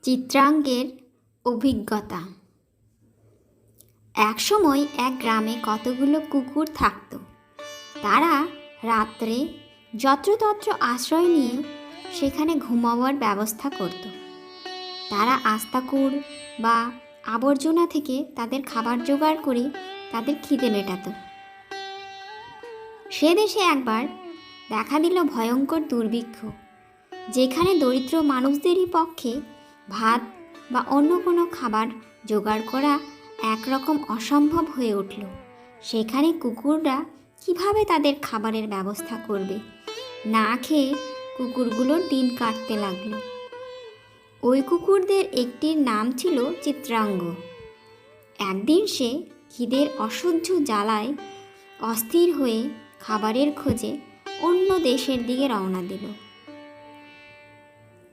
চিত্রাঙ্গের অভিজ্ঞতা। একসময় এক গ্রামে কতগুলো কুকুর থাকত। তারা রাত্রে যত্রতত্র আশ্রয় নিয়ে সেখানে ঘুমাবার ব্যবস্থা করত। তারা আস্তাকুড় বা আবর্জনা থেকে তাদের খাবার জোগাড় করে তাদের খিদে মেটাত। সে দেশে একবার দেখা দিল ভয়ঙ্কর দুর্ভিক্ষ, যেখানে দরিদ্র মানুষদেরই পক্ষে ভাত বা অন্য কোনো খাবার জোগাড় করা একরকম অসম্ভব হয়ে উঠল। সেখানে কুকুররা কিভাবে তাদের খাবারের ব্যবস্থা করবে? না খেয়ে কুকুরগুলোর দিন কাটতে লাগলো। ওই কুকুরদের একটির নাম ছিল চিত্রাঙ্গ। একদিন সে খিদের অসহ্য জ্বালায় অস্থির হয়ে খাবারের খোঁজে অন্য দেশের দিকে রওনা দিল।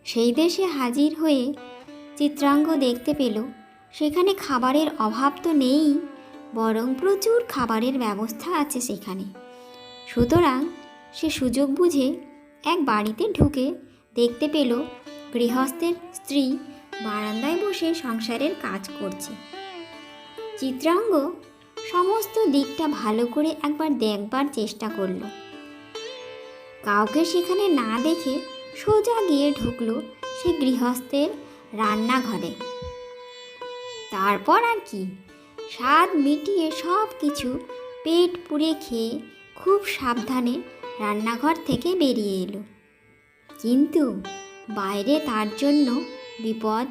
সেই দেশে হাজির হয়ে চিত্রাঙ্গ দেখতে পেল সেখানে খাবারের অভাব তো নেই, বরং প্রচুর খাবারের ব্যবস্থা আছে সেখানে। সুতরাং সে সুযোগ বুঝে এক বাড়িতে ঢুকে দেখতে পেল গৃহস্থের স্ত্রী বারান্দায় বসে সংসারের কাজ করছে। চিত্রাঙ্গ সমস্ত দিকটা ভালো করে একবার দেখবার চেষ্টা করল। কাউকে সেখানে না দেখে সোজা গিয়ে ঢুকলো সে গৃহস্থের রান্নাঘরে। তারপর আর কি, স্বাদ মিটিয়ে সব কিছু পেট পুড়ে খেয়ে খুব সাবধানে রান্নাঘর থেকে বেরিয়ে এলো। কিন্তু বাইরে তার জন্য বিপদ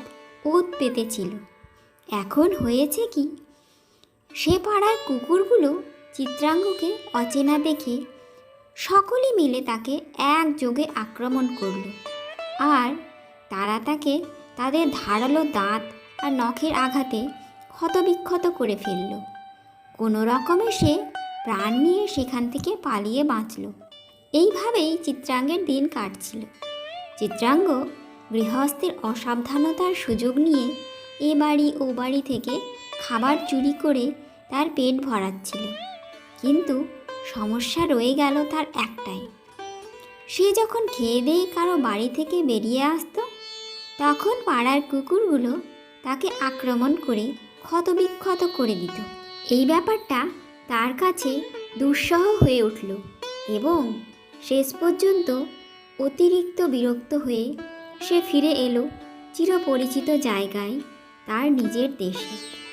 ওত পেতেছিল। এখন হয়েছে কি, সে পাড়ার কুকুরগুলো চিত্রাঙ্গকে অচেনা দেখে সকলে মিলে তাকে একযোগে আক্রমণ করল। আর তারা তাকে তাদের ধারালো দাঁত আর নখের আঘাতে ক্ষতবিক্ষত করে ফেলল। কোনো রকমে সে প্রাণ নিয়ে সেখান থেকে পালিয়ে বাঁচল। এইভাবেই চিত্রাঙ্গের দিন কাটছিল। চিত্রাঙ্গ গৃহস্থের অসাবধানতার সুযোগ নিয়ে এ বাড়ি ও বাড়ি থেকে খাবার চুরি করে তার পেট ভরাচ্ছিল। কিন্তু সমস্যা রয়ে গেল তার একটাই, সে যখন খেয়ে দিয়ে কারো বাড়ি থেকে বেরিয়ে আসতো, তখন পাড়ার কুকুরগুলো তাকে আক্রমণ করে ক্ষতবিক্ষত করে দিত। এই ব্যাপারটা তার কাছে দুঃসহ হয়ে উঠল এবং শেষ পর্যন্ত অতিরিক্ত বিরক্ত হয়ে সে ফিরে এলো চিরপরিচিত জায়গায়, তার নিজের দেশে।